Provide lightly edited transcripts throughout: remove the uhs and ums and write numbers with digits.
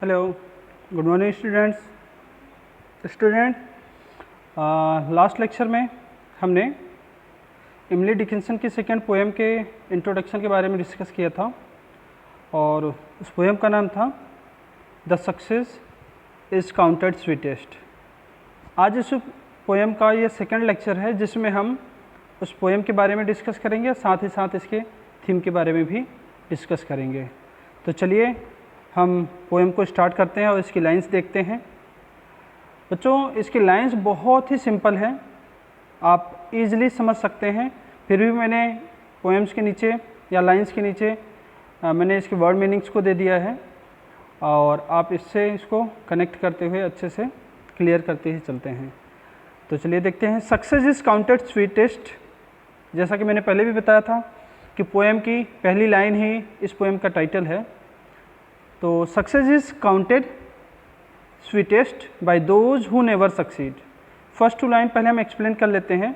Hello, good morning student. Last lecture में हमने इमली डिकिंसन की सेकेंड पोएम के इंट्रोडक्शन के बारे में डिस्कस किया था और उस पोएम का नाम था the success is counted sweetest. आज इस पोएम का ये सेकेंड लेक्चर है जिसमें हम उस पोएम के बारे में डिस्कस करेंगे, साथ ही साथ इसके थीम के बारे में भी डिस्कस करेंगे। तो चलिए हम पोएम को स्टार्ट करते हैं और इसकी लाइंस देखते हैं। बच्चों, इसकी लाइंस बहुत ही सिंपल है, आप इजीली समझ सकते हैं। फिर भी मैंने पोएम्स के नीचे या लाइंस के नीचे मैंने इसके वर्ड मीनिंग्स को दे दिया है और आप इससे इसको कनेक्ट करते हुए अच्छे से क्लियर करते ही चलते हैं। तो चलिए देखते हैं। Success is counted sweetest. जैसा कि मैंने पहले भी बताया था कि पोएम की पहली लाइन ही इस पोएम का टाइटल है। तो success is counted sweetest by those who never succeed. First two line पहले हम एक्सप्लेन कर लेते हैं।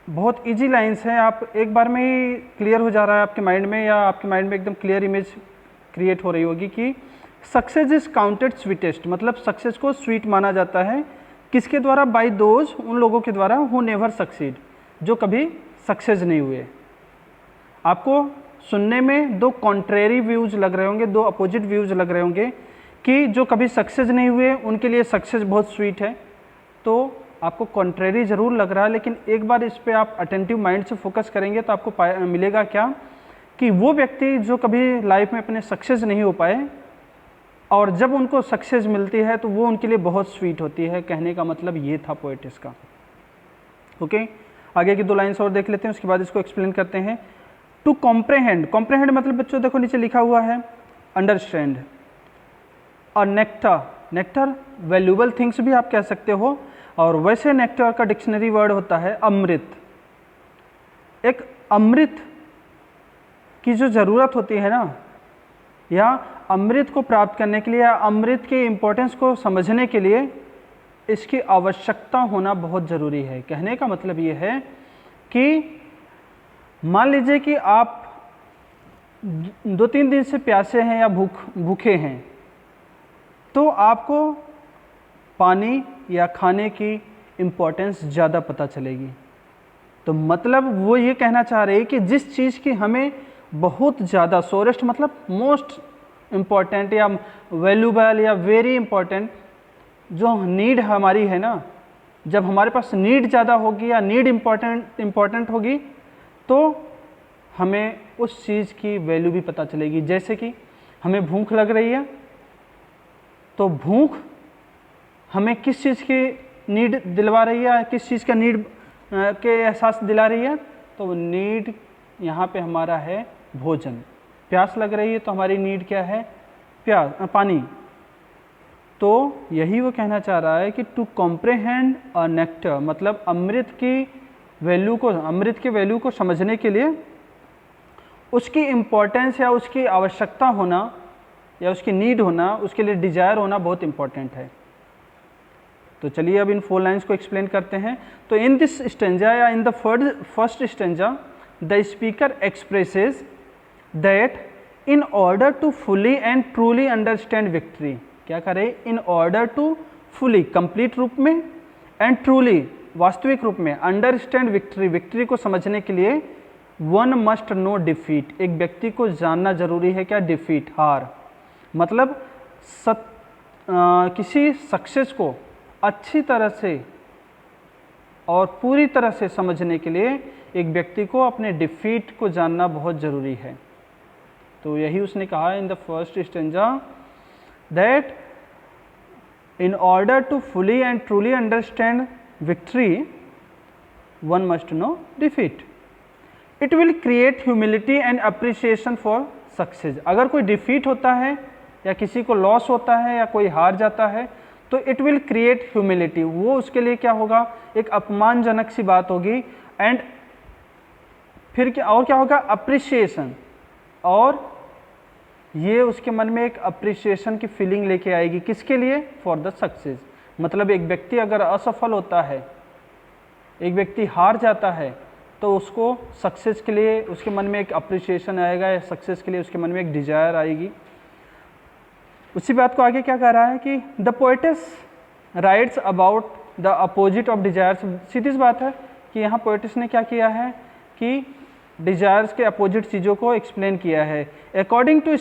बहुत इजी लाइंस हैं, आप एक बार में ही क्लियर हो जा रहा है आपके माइंड में, या आपके माइंड में एकदम क्लियर इमेज क्रिएट हो रही होगी कि सक्सेस इज़ काउंटेड स्वीटेस्ट, मतलब सक्सेस को स्वीट माना जाता है किसके द्वारा? बाय दोज, उन लोगों के द्वारा, हु नेवर सक्सीड, जो कभी सक्सेस नहीं हुए। आपको सुनने में दो कॉन्ट्रेरी व्यूज़ लग रहे होंगे, दो अपोजिट व्यूज़ लग रहे होंगे कि जो कभी सक्सेस नहीं हुए उनके लिए सक्सेस बहुत स्वीट है, तो आपको कॉन्ट्रेरी ज़रूर लग रहा है। लेकिन एक बार इस पे आप अटेंटिव माइंड से फोकस करेंगे तो आपको मिलेगा क्या कि वो व्यक्ति जो कभी लाइफ में अपने सक्सेस नहीं हो पाए और जब उनको सक्सेस मिलती है तो वो उनके लिए बहुत स्वीट होती है। कहने का मतलब ये था पोएटिस का। ओके, आगे की दो लाइन्स और देख लेते हैं, उसके बाद इसको एक्सप्लेन करते हैं। टू कॉम्प्रेहेंड, कॉम्प्रेहेंड मतलब बच्चों देखो नीचे लिखा हुआ है अंडरस्टैंड। और नेक्टर, नेक्टर वैल्यूबल थिंग्स भी आप कह सकते हो, और वैसे नेक्टर का डिक्शनरी वर्ड होता है अमृत। एक अमृत की जो ज़रूरत होती है ना, या अमृत को प्राप्त करने के लिए या अमृत के इम्पोर्टेंस को समझने के लिए इसकी आवश्यकता होना बहुत ज़रूरी है। कहने का मतलब ये है कि मान लीजिए कि आप 2-3 दिन से प्यासे हैं या भूखे हैं, तो आपको पानी या खाने की इम्पोर्टेंस ज़्यादा पता चलेगी। तो मतलब वो ये कहना चाह रहे हैं कि जिस चीज़ की हमें बहुत ज़्यादा, सोरेस्ट मतलब मोस्ट इम्पॉर्टेंट या वैल्यूबल या वेरी इम्पॉर्टेंट जो नीड हमारी है ना, जब हमारे पास नीड ज़्यादा होगी या नीड इम्पॉर्टेंट होगी तो हमें उस चीज़ की वैल्यू भी पता चलेगी। जैसे कि हमें भूख लग रही है, तो भूख हमें किस चीज़ की नीड दिलवा रही है, किस चीज़ का नीड के एहसास दिला रही है? तो नीड यहाँ पे हमारा है भोजन। प्यास लग रही है तो हमारी नीड क्या है? पानी। तो यही वो कहना चाह रहा है कि टू कॉम्प्रेहेंड अ नेक्टर, मतलब अमृत की वैल्यू को, अमृत के वैल्यू को समझने के लिए उसकी इम्पोर्टेंस या उसकी आवश्यकता होना या उसकी नीड होना, उसके लिए डिजायर होना बहुत इंपॉर्टेंट है। तो चलिए अब इन 4 लाइन्स को एक्सप्लेन करते हैं। तो इन दिस स्टेंजा या in the first stanza the speaker expresses that in order to fully and truly understand victory, क्या करें? In order to fully, complete रूप में, एंड ट्रूली, वास्तविक रूप में, अंडरस्टैंड विक्ट्री, विक्ट्री को समझने के लिए वन मस्ट नो डिफीट, एक व्यक्ति को जानना जरूरी है। क्या? डिफीट, हार। मतलब किसी सक्सेस को अच्छी तरह से और पूरी तरह से समझने के लिए एक व्यक्ति को अपने डिफीट को जानना बहुत ज़रूरी है। तो यही उसने कहा in the first stanza that in order to fully and truly understand victory one must know defeat. It will create humility and appreciation for success. अगर कोई डिफीट होता है या किसी को लॉस होता है या कोई हार जाता है तो इट विल क्रिएट ह्यूमिलिटी, वो उसके लिए क्या होगा? एक अपमानजनक सी बात होगी। एंड फिर क्या और क्या होगा? अप्रिसिएशन, और ये उसके मन में एक अप्रिसिएशन की फीलिंग लेके आएगी। किसके लिए? For the success. मतलब एक व्यक्ति अगर असफल होता है, एक व्यक्ति हार जाता है, तो उसको सक्सेस के लिए उसके मन में एक अप्रिसिएशन आएगा, या सक्सेस के लिए उसके मन में एक डिजायर आएगी। उसी बात को आगे क्या कह रहा है कि the poetess writes about the opposite of desires. सीधी सी बात है कि यहाँ पोएटिस ने क्या किया है कि डिजायर्स के अपोजिट चीज़ों को एक्सप्लेन किया है। According to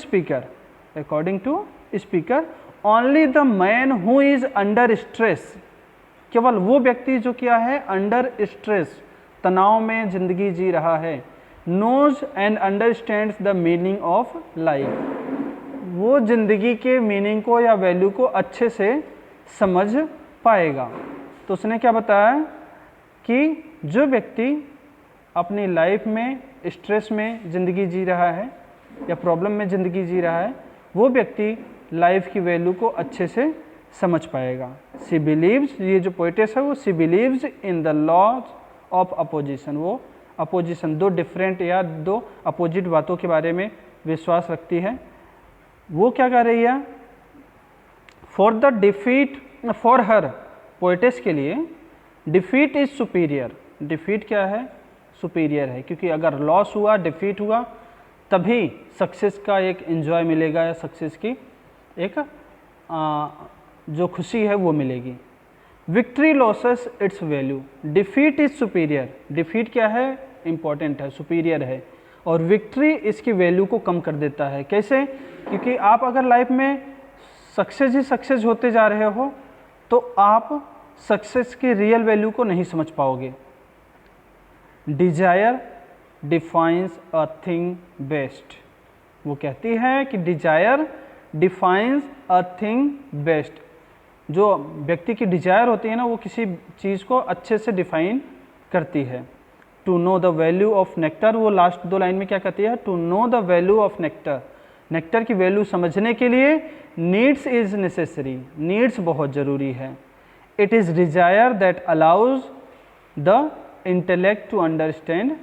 speaker only the man who is under stress, केवल वो व्यक्ति जो क्या है अंडर स्ट्रेस, तनाव में ज़िंदगी जी रहा है, knows and understands the meaning of life, वो ज़िंदगी के मीनिंग को या वैल्यू को अच्छे से समझ पाएगा। तो उसने क्या बताया कि जो व्यक्ति अपनी लाइफ में स्ट्रेस में ज़िंदगी जी रहा है या प्रॉब्लम में ज़िंदगी जी रहा है, वो व्यक्ति लाइफ की वैल्यू को अच्छे से समझ पाएगा। सी बिलीव्स, ये जो पोएटेस है वो she believes in the laws of opposition, वो अपोजिशन, दो डिफरेंट या दो अपोजिट बातों के बारे में विश्वास रखती है। वो क्या कर रही है, फॉर हर, पोएटेस के लिए डिफीट इज सुपीरियर। डिफीट क्या है, सुपीरियर है, क्योंकि अगर लॉस हुआ, डिफीट हुआ, तभी सक्सेस का एक एंजॉय मिलेगा या सक्सेस की एक जो खुशी है वो मिलेगी। Victory losses it's value, defeat is superior, defeat क्या है, इम्पॉर्टेंट है, सुपीरियर है, और विक्ट्री इसकी वैल्यू को कम कर देता है। कैसे, क्योंकि आप अगर लाइफ में सक्सेस ही सक्सेस होते जा रहे हो तो आप सक्सेस की रियल वैल्यू को नहीं समझ पाओगे। Desire defines a thing best, वो कहती है कि desire defines a thing best, जो व्यक्ति की डिजायर होती है ना वो किसी चीज़ को अच्छे से डिफाइन करती है। To know the value of nectar, वो लास्ट दो लाइन में क्या कहती है, to know the value of nectar, nectar की वैल्यू समझने के लिए नीड्स इज नेसेसरी, नीड्स बहुत ज़रूरी है। It is desire that allows the intellect to understand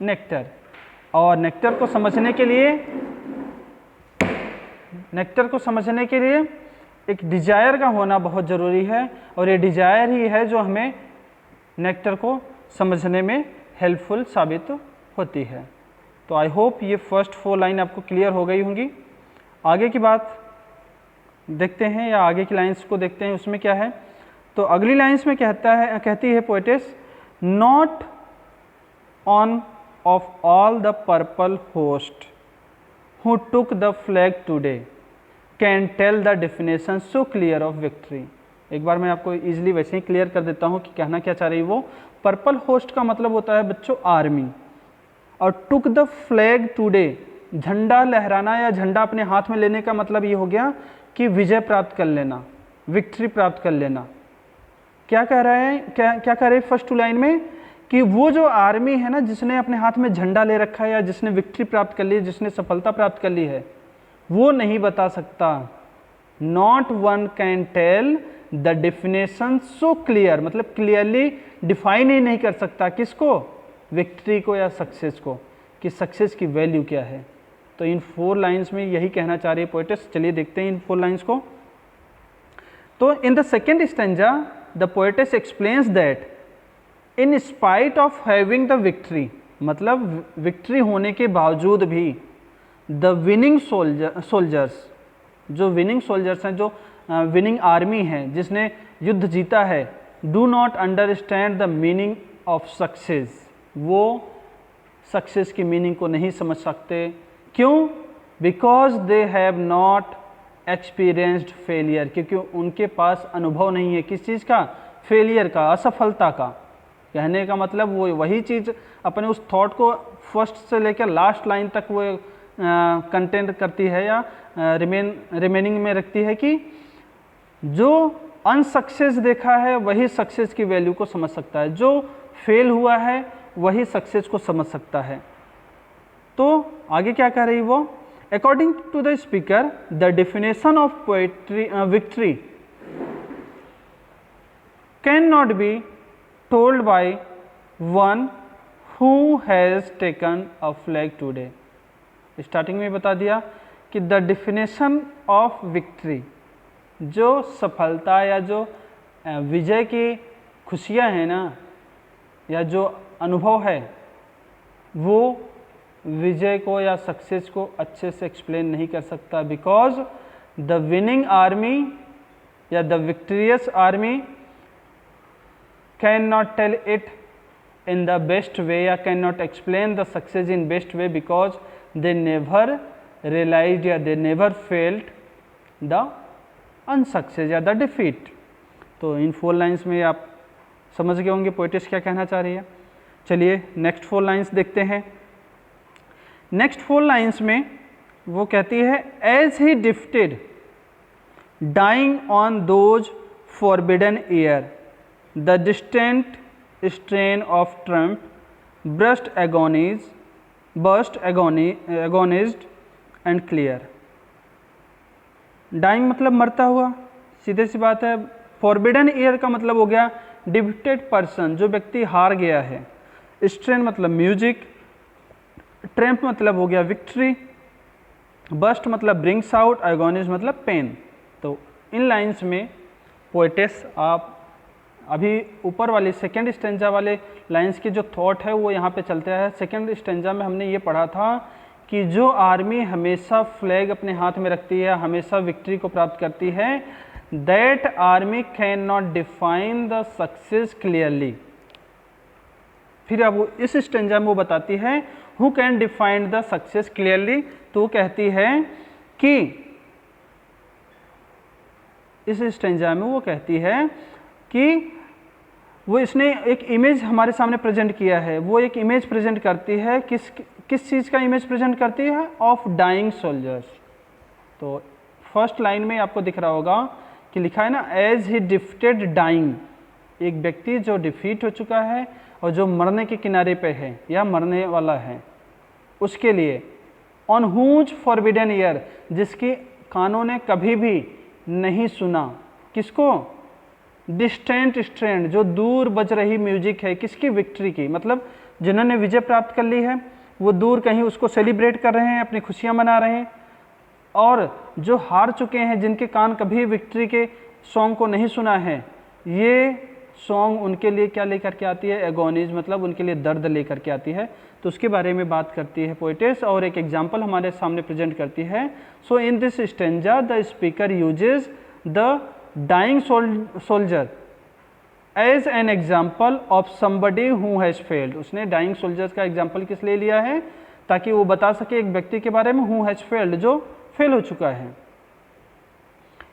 nectar, और नेक्टर को समझने के लिए एक डिजायर का होना बहुत ज़रूरी है, और ये डिजायर ही है जो हमें नेक्टर को समझने में हेल्पफुल साबित होती है। तो आई होप ये फर्स्ट 4 लाइन आपको क्लियर हो गई होंगी। आगे की बात देखते हैं या आगे की लाइंस को देखते हैं, उसमें क्या है। तो अगली लाइंस में कहती है poetess, not one of all the purple host who took the flag today can tell the definition so clear of victory. एक बार मैं आपको इजीली वैसे ही क्लियर कर देता हूँ कि कहना क्या चाह रही है वो। पर्पल होस्ट का मतलब होता है बच्चों आर्मी, और टुक द फ्लैग टुडे, झंडा लहराना या झंडा अपने हाथ में लेने का मतलब ये हो गया कि विजय प्राप्त कर लेना, विक्ट्री प्राप्त कर लेना। क्या कह रहे हैं, क्या कह रहे हैं फर्स्ट 2 लाइन में, कि वो जो आर्मी है ना जिसने अपने हाथ में झंडा ले रखा है या जिसने विक्ट्री प्राप्त कर ली, जिसने सफलता प्राप्त कर ली है, वो नहीं बता सकता। Not one can tell the definition so clear, मतलब क्लियरली डिफाइन ही नहीं कर सकता किसको, विक्ट्री को या सक्सेस को, कि सक्सेस की वैल्यू क्या है। तो इन 4 लाइंस में यही कहना चाह रही है पोएटेस। चलिए देखते हैं इन 4 लाइंस को। तो in the second stanza the poetess explains that in spite of having the victory, मतलब विक्ट्री होने के बावजूद भी द विनिंग सोल्जर्स, जो विनिंग सोल्जर्स हैं, जो विनिंग आर्मी है जिसने युद्ध जीता है, do not understand the meaning of success, वो सक्सेस की मीनिंग को नहीं समझ सकते। क्यों? Because they have not experienced failure, क्योंकि उनके पास अनुभव नहीं है किस चीज़ का, फेलियर का, असफलता का। कहने का मतलब वो वही चीज़ अपने उस थॉट को फर्स्ट से लेकर लास्ट लाइन तक वो कंटेंट करती है या रिमेनिंग में रखती है कि जो अनसक्सेस देखा है वही सक्सेस की वैल्यू को समझ सकता है, जो फेल हुआ है वही सक्सेस को समझ सकता है। तो आगे क्या कह रही वो, according to the speaker the definition of victory can not be told by one who has taken a flag today. Starting में बता दिया कि द डेफिनेशन ऑफ विक्ट्री, जो सफलता या जो विजय की खुशियाँ हैं ना, या जो अनुभव है, वो विजय को या सक्सेस को अच्छे से एक्सप्लेन नहीं कर सकता। बिकॉज द विनिंग आर्मी या the victorious army can not tell it in the best way या cannot explain the success in best way because they never realized या they never felt the unsuccess या the defeat। तो इन 4 lines में आप समझ गए होंगे पोएटिस क्या कहना चाह रही है। चलिए नेक्स्ट 4 लाइन्स देखते हैं। नेक्स्ट 4 लाइन्स में वो कहती है as he defeated dying on those forbidden ear the distant strain of Trump burst agonized and clear। Dying मतलब मरता हुआ, सीधे सी बात है। फॉरबिडन ईयर का मतलब हो गया डिफिटेड पर्सन, जो व्यक्ति हार गया है। स्ट्रेन मतलब म्यूजिक, ट्रम्प मतलब हो गया विक्ट्री, बस्ट मतलब ब्रिंग्स आउट, एगोनिज मतलब पेन। तो इन लाइन्स में पोएटेस आप अभी ऊपर वाली सेकेंड स्टेंजा वाले लाइंस की जो थॉट है वो यहाँ पे चलते हैं। सेकेंड स्टेंजा में हमने ये पढ़ा था कि जो आर्मी हमेशा फ्लैग अपने हाथ में रखती है, हमेशा विक्ट्री को प्राप्त करती है, that army can not define the success clearly. फिर अब इस स्टेंजा में वो बताती है who can define the success clearly. तो वो कहती है कि इस स्टेंजा में वो कहती है कि वो इसने एक इमेज हमारे सामने प्रेजेंट किया है। वो एक इमेज प्रेजेंट करती है, किस चीज़ का इमेज प्रेजेंट करती है? Of dying soldiers. तो फर्स्ट लाइन में आपको दिख रहा होगा कि लिखा है ना एज ही डिफटेड डाइंग, एक व्यक्ति जो डिफीट हो चुका है और जो मरने के किनारे पे है या मरने वाला है, उसके लिए ऑन हुज फॉरबिडन ईयर, जिसकी कानों ने कभी भी नहीं सुना। किसको? डिस्टेंट स्ट्रेंड, जो दूर बज रही म्यूजिक है। किसकी? विक्ट्री की। मतलब जिन्होंने विजय प्राप्त कर ली है वो दूर कहीं उसको सेलिब्रेट कर रहे हैं, अपनी खुशियां मना रहे हैं। और जो हार चुके हैं, जिनके कान कभी विक्ट्री के सॉन्ग को नहीं सुना है, ये सॉन्ग उनके लिए क्या लेकर के आती है? एगोनीज, मतलब उनके लिए दर्द लेकर के आती है। तो उसके बारे में बात करती है पोएटेस और एक एग्जाम्पल हमारे सामने प्रेजेंट करती है। So in this stanza the speaker uses the dying soldier as an example of somebody who has failed. उसने डाइंग सोल्जर्स का एग्जाम्पल किस लिए लिया है? ताकि वो बता सके एक व्यक्ति के बारे में हु हैज फेल्ड, जो फेल हो चुका है।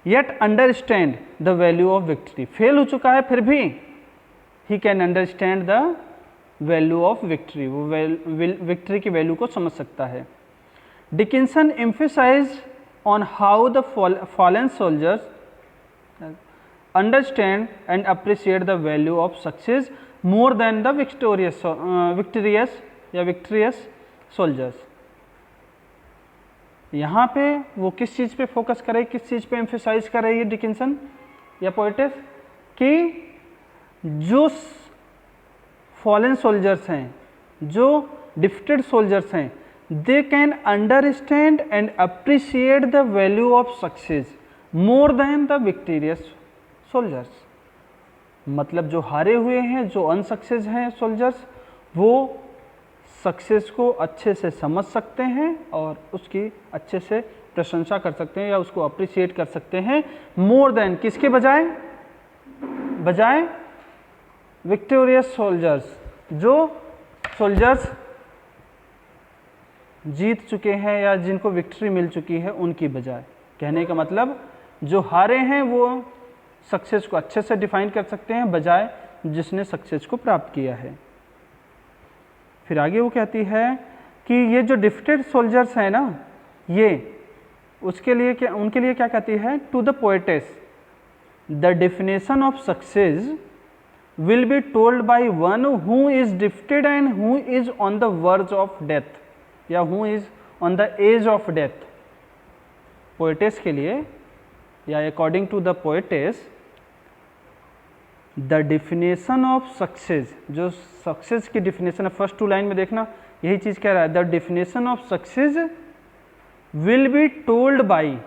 Yet understand the value of victory, fail हो चुका है फिर भी he can understand the value of victory, वो विक्ट्री की वैल्यू को समझ सकता है। Dickinson emphasize on how the fallen soldiers understand and appreciate the value of success more than the victorious soldiers। यहाँ पे वो किस चीज़ पे फोकस करे, किस चीज़ पे एम्फेसाइज कर रही है डिकिंसन या पोएटेस? कि जो फॉलन सोल्जर्स हैं, जो डिफिटेड सोल्जर्स हैं, they can understand and appreciate the value of success more than the victorious soldiers. मतलब जो हारे हुए हैं, जो अनसक्सेस हैं सोल्जर्स, वो सक्सेस को अच्छे से समझ सकते हैं और उसकी अच्छे से प्रशंसा कर सकते हैं या उसको अप्रिशिएट कर सकते हैं, मोर देन किसके बजाय विक्टोरियस सोल्जर्स, जो सोल्जर्स जीत चुके हैं या जिनको विक्ट्री मिल चुकी है उनकी बजाय। कहने का मतलब जो हारे हैं वो सक्सेस को अच्छे से डिफाइन कर सकते हैं बजाय जिसने सक्सेस को प्राप्त किया है। फिर आगे वो कहती है कि ये जो डिफिटेड सोल्जर्स हैं ना, ये उसके लिए क्या, उनके लिए क्या कहती है? To the poetess the definition of success will be told by one who is defeated and who is on the verge of death या who is on the edge of death. Poetess के लिए या according to the poetess the definition of success, जो success की definition है, first 2 line में देखना यही चीज़ कह रहा है। The definition of success will be told by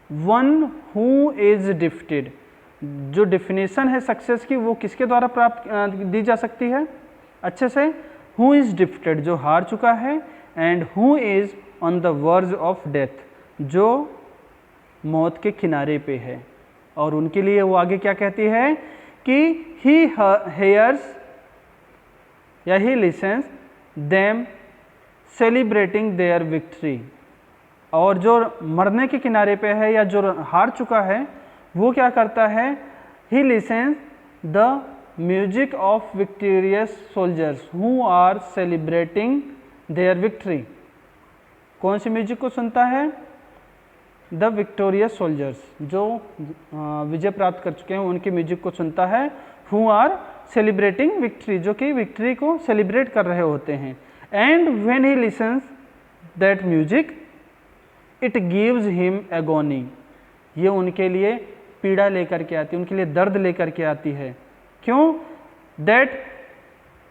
one who is defeated. जो डिफिनेशन है सक्सेस की वो किसके द्वारा प्राप्त दी जा सकती है अच्छे से? हु इज डिफिटेड, जो हार चुका है, and who is on the verge of death, जो मौत के किनारे पे है। और उनके लिए वो आगे क्या कहती है कि ही हेयर्स या ही lessons them celebrating their victory. और जो मरने के किनारे पे है या जो हार चुका है वो क्या करता है, he listens the music of victorious soldiers who are celebrating their victory. कौन सी म्यूजिक को सुनता है? द विक्टोरियस सोल्जर्स, जो विजय प्राप्त कर चुके हैं उनकी म्यूजिक को सुनता है। हु आर सेलिब्रेटिंग विक्ट्री, जो कि विक्ट्री को सेलिब्रेट कर रहे होते हैं। And when he lessons that music it gives him agony, ये उनके लिए पीड़ा लेकर के आती है, उनके लिए दर्द लेकर के आती है। क्यों? That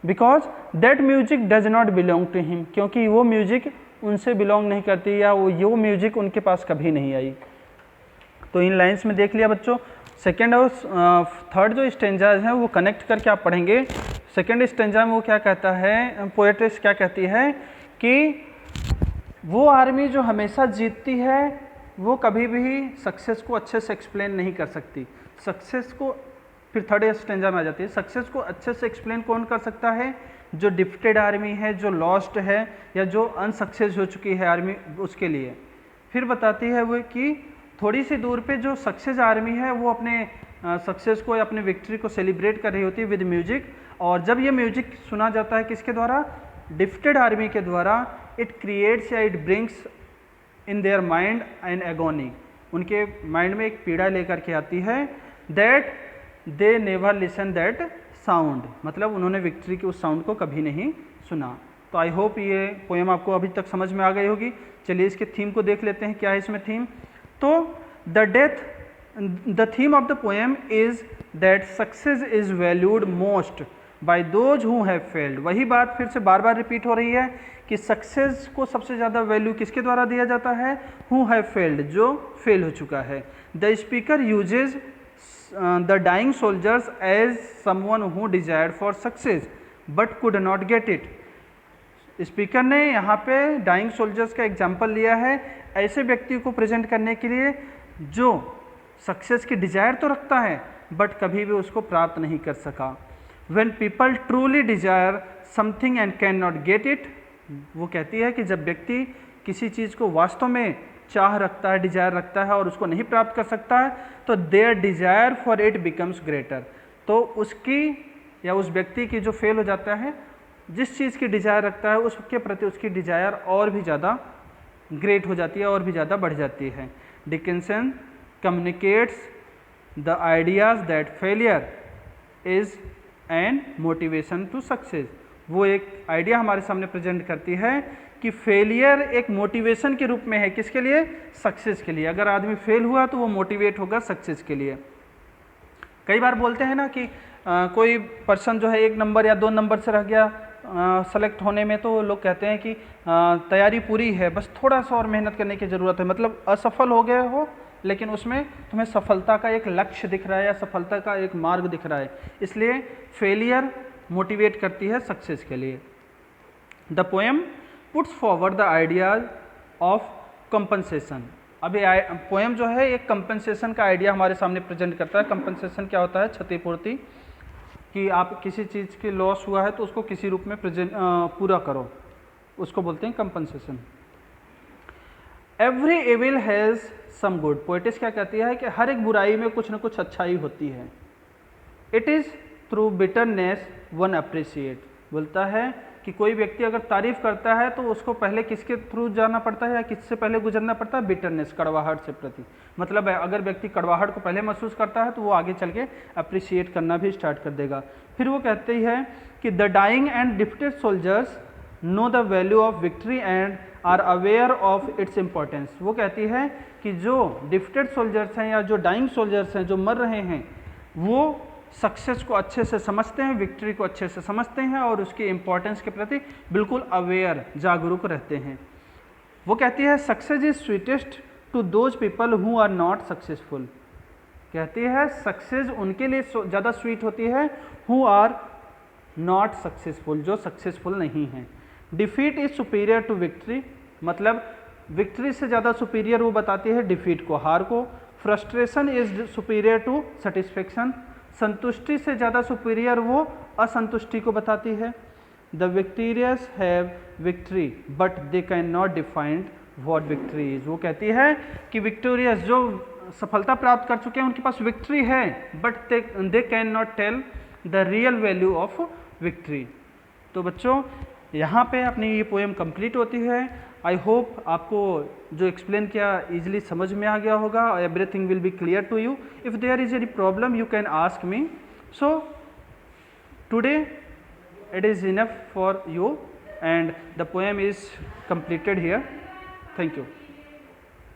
because that music does not belong to him, क्योंकि वो म्यूजिक उनसे बिलोंग नहीं करती या वो म्यूजिक उनके पास कभी नहीं आई। तो इन लाइंस में देख लिया बच्चों। सेकेंड और थर्ड जो स्टेंजाज हैं वो कनेक्ट करके आप पढ़ेंगे। सेकेंड स्टेंजा में वो क्या कहता है, पोएट्रेस क्या कहती है कि वो आर्मी जो हमेशा जीतती है वो कभी भी सक्सेस को अच्छे से एक्सप्लेन नहीं कर सकती। सक्सेस को फिर थर्ड स्टेंजा में आ जाती है, सक्सेस को अच्छे से एक्सप्लेन कौन कर सकता है? जो डिफिटेड आर्मी है, जो लॉस्ट है या जो अनसक्सेस हो चुकी है आर्मी, उसके लिए। फिर बताती है वो कि थोड़ी सी दूर पे जो सक्सेस आर्मी है वो अपने सक्सेस को या अपने विक्ट्री को सेलिब्रेट कर रही होती है विद म्यूजिक। और जब ये म्यूजिक सुना जाता है किसके द्वारा? डिफिटेड आर्मी के द्वारा। इट क्रिएट्स या it brings in their mind an agony, उनके माइंड में एक पीड़ा लेकर के आती है। That they never listen that sound, मतलब उन्होंने विक्ट्री के उस साउंड को कभी नहीं सुना। तो आई होप ये पोएम आपको अभी तक समझ में आ गई होगी। चलिए इसके थीम को देख लेते हैं, क्या है इसमें थीम। तो the theme of the poem is that success is valued most by those who have failed. वही बात फिर से बार बार रिपीट हो रही है कि सक्सेस को सबसे ज़्यादा वैल्यू किसके द्वारा दिया जाता है? हु हैव फेल्ड, जो फेल हो चुका है। The speaker uses the dying soldiers as someone who desired for success but could not get it। Speaker ने यहाँ पे डाइंग सोल्जर्स का एग्जाम्पल लिया है ऐसे व्यक्ति को प्रेजेंट करने के लिए जो सक्सेस की डिजायर तो रखता है बट कभी भी उसको प्राप्त नहीं कर सका। When people truly desire something and cannot get it, वो कहती है कि जब व्यक्ति किसी चीज़ को वास्तव में चाह रखता है, डिजायर रखता है और उसको नहीं प्राप्त कर सकता है, तो there desire for it becomes greater. तो उसकी या उस व्यक्ति की जो फेल हो जाता है, जिस चीज़ की डिजायर रखता है उसके प्रति उसकी डिजायर और भी ज़्यादा ग्रेट हो जाती है और भी ज़्यादा बढ़ जाती है। Dickinson communicates the ideas that failure is an motivation to success. वो एक आइडिया हमारे सामने प्रेजेंट करती है कि फेलियर एक मोटिवेशन के रूप में है, किसके लिए? सक्सेस के लिए। अगर आदमी फेल हुआ तो वो मोटिवेट होगा सक्सेस के लिए। कई बार बोलते हैं ना कि कोई पर्सन जो है 1 नंबर या 2 नंबर से रह गया सेलेक्ट होने में, तो लोग कहते हैं कि तैयारी पूरी है, बस थोड़ा सा और मेहनत करने की ज़रूरत है। मतलब असफल हो गए हो लेकिन उसमें तुम्हें सफलता का एक लक्ष्य दिख रहा है या सफलता का एक मार्ग दिख रहा है, इसलिए फेलियर मोटिवेट करती है सक्सेस के लिए। The poem puts forward the ideas of compensation. अब ये पोएम जो है एक कंपनसेशन का आइडिया हमारे सामने प्रेजेंट करता है। कंपनसेशन क्या होता है? क्षतिपूर्ति, कि आप किसी चीज़ की लॉस हुआ है तो उसको किसी रूप में पूरा करो, उसको बोलते हैं compensation. Every evil has some good. Poetess क्या कहती है कि हर एक बुराई में कुछ न कुछ अच्छाई होती है। It is through bitterness one appreciate. बोलता है कि कोई व्यक्ति अगर तारीफ करता है तो उसको पहले किसके थ्रू जाना पड़ता है या किससे पहले गुजरना पड़ता है? बिटरनेस, कड़वाहट से प्रति। मतलब है अगर व्यक्ति कड़वाहट को पहले महसूस करता है तो वो आगे चल के अप्रिशिएट करना भी स्टार्ट कर देगा। फिर वो कहती है कि the dying and defeated soldiers know the value of victory and are aware of its importance. वो कहती है कि जो डिफिटेड सोल्जर्स हैं या जो डाइंग सोल्जर्स हैं जो मर रहे हैं, वो सक्सेस को अच्छे से समझते हैं, विक्ट्री को अच्छे से समझते हैं और उसकी इम्पोर्टेंस के प्रति बिल्कुल अवेयर, जागरूक रहते हैं। वो कहती है success is sweetest to those people who are not successful. कहती है सक्सेस उनके लिए ज़्यादा स्वीट होती है हु आर नॉट सक्सेसफुल, जो सक्सेसफुल नहीं हैं। Defeat is superior to victory, मतलब विक्ट्री से ज़्यादा सुपीरियर वो बताती है डिफीट को, हार को। Frustration is superior to satisfaction, संतुष्टि से ज़्यादा सुपीरियर वो असंतुष्टि को बताती है। The victorious have victory but they can not defined what victory is. वो कहती है कि विक्टोरियस जो सफलता प्राप्त कर चुके हैं उनके पास विक्ट्री है, but they can not tell the real value of victory. तो बच्चों यहाँ पे अपनी ये पोएम कंप्लीट होती है। आई होप आपको जो एक्सप्लेन किया इजीली समझ में आ गया होगा, everything will be clear to you. If there is any problem you can ask me. So today it is enough for you and the poem is completed here. Thank you.